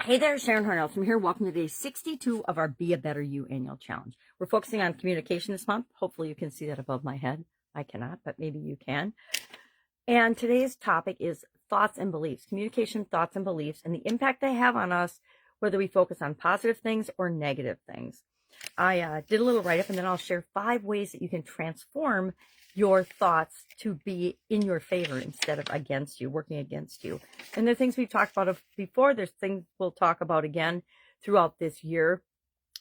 Hey there, Sharon Horne-Ellstrom here. Welcome to day 62 of our Be a Better You annual challenge. We're focusing on communication this month. Hopefully you can see that above my head. I cannot, but maybe you can. And today's topic is thoughts and beliefs, communication, thoughts and beliefs, and the impact they have on us, whether we focus on positive things or negative things. I did a little write-up, and then I'll share 5 ways that you can transform your thoughts to be in your favor instead of against you, working against you. And there are things we've talked about before. There's things we'll talk about again throughout this year.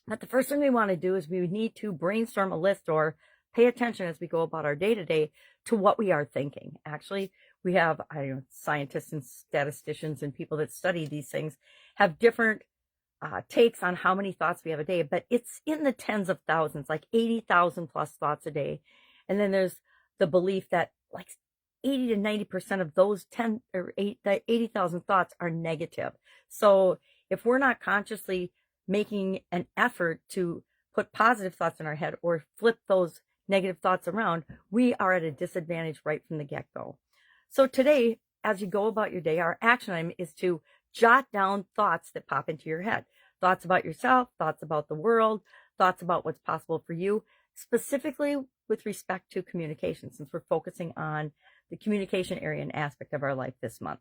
But the first thing we want to do is we need to brainstorm a list or pay attention as we go about our day-to-day to what we are thinking. Actually, we have scientists and statisticians and people that study these things have different takes on how many thoughts we have a day, but it's in the tens of thousands, like 80,000 plus thoughts a day. And then there's the belief that like 80 to 90% of those 80,000 thoughts are negative. So if we're not consciously making an effort to put positive thoughts in our head or flip those negative thoughts around, we are at a disadvantage right from the get-go. So today, as you go about your day, our action item is to jot down thoughts that pop into your head. Thoughts about yourself, thoughts about the world, thoughts about what's possible for you, specifically with respect to communication, since we're focusing on the communication area and aspect of our life this month.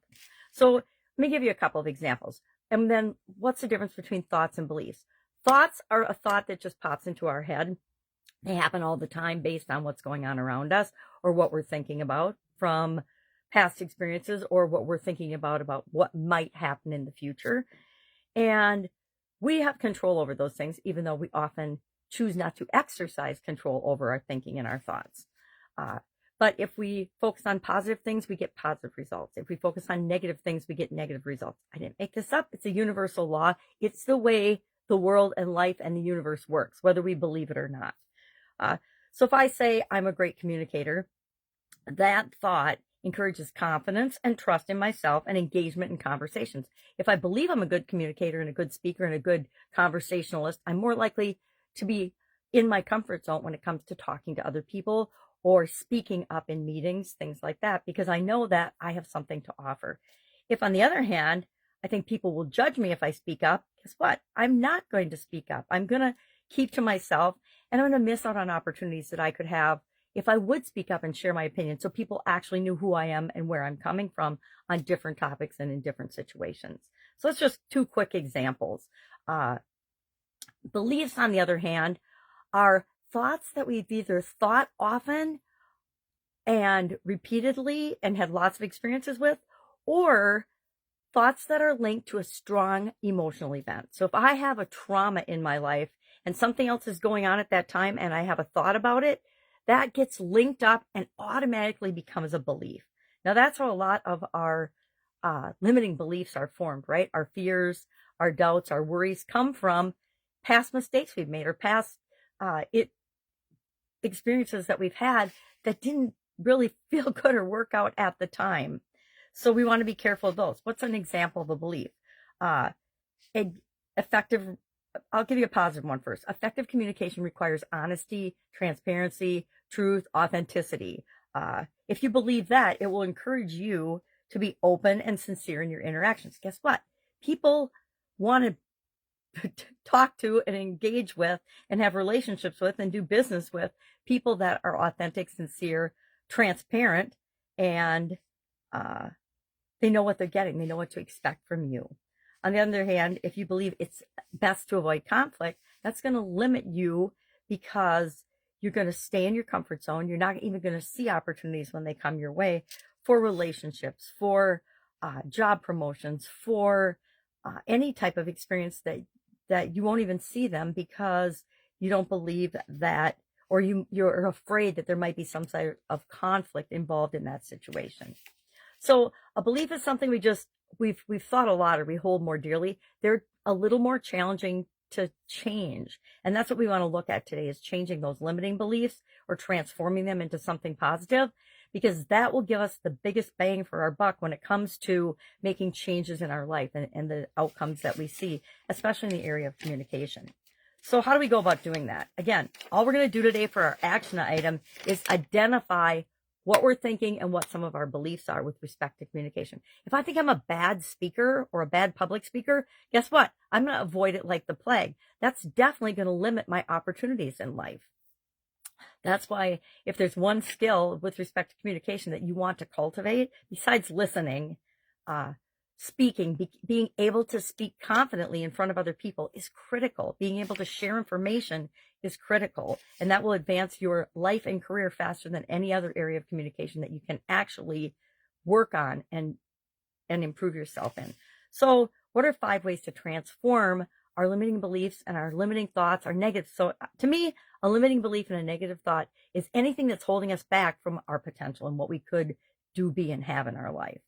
So let me give you a couple of examples. And then what's the difference between thoughts and beliefs? Thoughts are a thought that just pops into our head. They happen all the time based on what's going on around us or what we're thinking about from past experiences or what we're thinking about what might happen in the future. And we have control over those things, even though we often choose not to exercise control over our thinking and our thoughts. But if we focus on positive things, we get positive results. If we focus on negative things, we get negative results. I didn't make this up. It's a universal law. It's the way the world and life and the universe works, whether we believe it or not. So if I say I'm a great communicator, that thought encourages confidence and trust in myself and engagement in conversations. If I believe I'm a good communicator and a good speaker and a good conversationalist, I'm more likely to be in my comfort zone when it comes to talking to other people or speaking up in meetings, things like that, because I know that I have something to offer. If, on the other hand, I think people will judge me if I speak up, guess what? I'm not going to speak up. I'm going to keep to myself, and I'm going to miss out on opportunities that I could have if I would speak up and share my opinion so people actually knew who I am and where I'm coming from on different topics and in different situations. So that's just 2 quick examples. Beliefs, on the other hand, are thoughts that we've either thought often and repeatedly and had lots of experiences with, or thoughts that are linked to a strong emotional event. So if I have a trauma in my life and something else is going on at that time and I have a thought about it, that gets linked up and automatically becomes a belief. Now, that's how a lot of our limiting beliefs are formed, right? Our fears, our doubts, our worries come from past mistakes we've made or past experiences that we've had that didn't really feel good or work out at the time. So we want to be careful of those. What's an example of a belief? Effective, I'll give you a positive one first. Effective communication requires honesty, transparency, truth, authenticity. If you believe that, it will encourage you to be open and sincere in your interactions. Guess what? People want to talk to and engage with and have relationships with and do business with people that are authentic, sincere, transparent, and they know what they're getting. They know what to expect from you. On the other hand, if you believe it's best to avoid conflict, that's going to limit you because you're going to stay in your comfort zone. You're not even going to see opportunities when they come your way for relationships, for job promotions, for any type of experience that you won't even see them because you don't believe that, or you're afraid that there might be some sort of conflict involved in that situation. So a belief is something we've thought a lot or we hold more dearly. They're a little more challenging to change. And that's what we want to look at today, is changing those limiting beliefs or transforming them into something positive, because that will give us the biggest bang for our buck when it comes to making changes in our life and the outcomes that we see, especially in the area of communication. So how do we go about doing that? Again, all we're going to do today for our action item is identify what we're thinking and what some of our beliefs are with respect to communication. If I think I'm a bad speaker or a bad public speaker, guess what? I'm going to avoid it like the plague. That's definitely going to limit my opportunities in life. That's why if there's one skill with respect to communication that you want to cultivate, besides listening, speaking, being able to speak confidently in front of other people is critical. Being able to share information is critical, and that will advance your life and career faster than any other area of communication that you can actually work on and improve yourself in. So what are 5 ways to transform our limiting beliefs and our limiting thoughts, our negative? So to me, a limiting belief and a negative thought is anything that's holding us back from our potential and what we could do, be, and have in our life.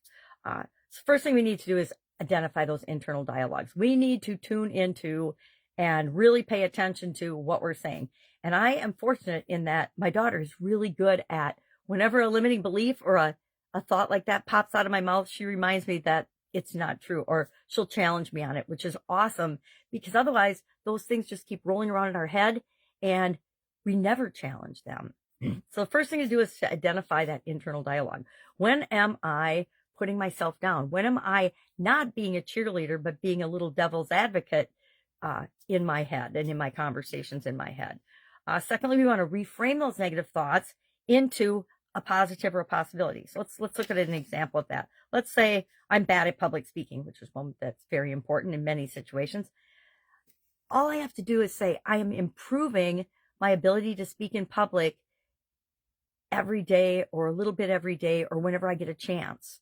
So first thing we need to do is identify those internal dialogues. We need to tune into and really pay attention to what we're saying. And I am fortunate in that my daughter is really good at, whenever a limiting belief or a thought like that pops out of my mouth, she reminds me that it's not true, or she'll challenge me on it, which is awesome, because otherwise those things just keep rolling around in our head and we never challenge them. So the first thing to do is to identify that internal dialogue. When am I putting myself down? When am I not being a cheerleader, but being a little devil's advocate in my head and in my conversations in my head? Secondly, we want to reframe those negative thoughts into a positive or a possibility. So let's look at an example of that. Let's say I'm bad at public speaking, which is one that's very important in many situations. All I have to do is say, I am improving my ability to speak in public every day, or a little bit every day, or whenever I get a chance.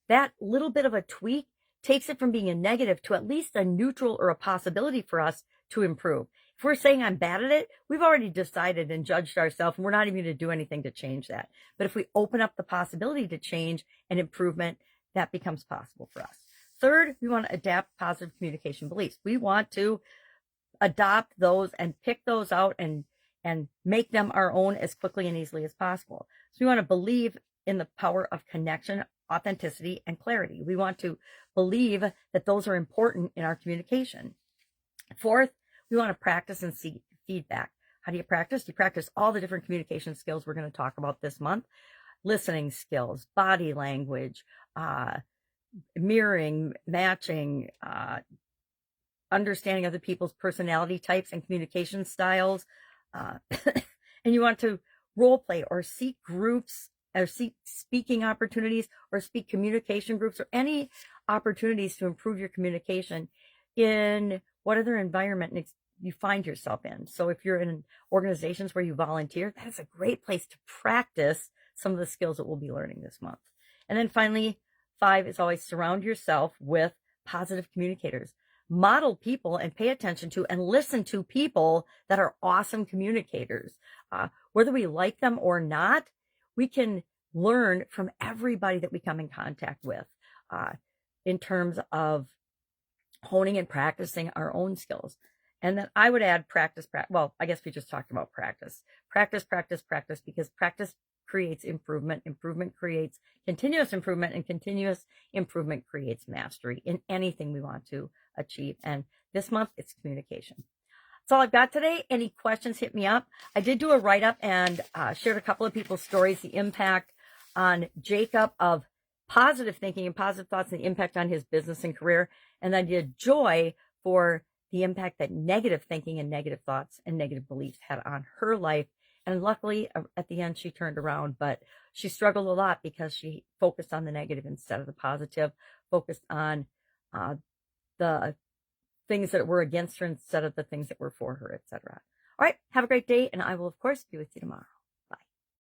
That little bit of a tweak takes it from being a negative to at least a neutral or a possibility for us to improve. If we're saying I'm bad at it, we've already decided and judged ourselves, and we're not even going to do anything to change that. But if we open up the possibility to change and improvement, that becomes possible for us. Third, we want to adapt positive communication beliefs. We want to adopt those and pick those out and make them our own as quickly and easily as possible. So we want to believe in the power of connection, authenticity, and clarity. We want to believe that those are important in our communication. Fourth, we want to practice and seek feedback. How do you practice? You practice all the different communication skills we're going to talk about this month. Listening skills, body language, mirroring, matching, understanding other people's personality types and communication styles. And you want to role play or seek groups, or seek speaking opportunities, or seek communication groups, or any opportunities to improve your communication in whatever environment you find yourself in. So if you're in organizations where you volunteer, that is a great place to practice some of the skills that we'll be learning this month. And then finally, 5 is always surround yourself with positive communicators. Model people and pay attention to and listen to people that are awesome communicators. Whether we like them or not, we can learn from everybody that we come in contact with in terms of honing and practicing our own skills. And then I would add practice. Well, I guess we just talked about practice, because practice creates improvement. Improvement creates continuous improvement, and continuous improvement creates mastery in anything we want to achieve. And this month, it's communication. That's all I've got today. Any questions, hit me up. I did do a write-up and shared a couple of people's stories, the impact on Jacob of positive thinking and positive thoughts, and the impact on his business and career. And I did Joy for the impact that negative thinking and negative thoughts and negative beliefs had on her life. And luckily, at the end, she turned around, but she struggled a lot because she focused on the negative instead of the positive, focused on the things that were against her instead of the things that were for her, etc. All right, have a great day, and I will, of course, be with you tomorrow.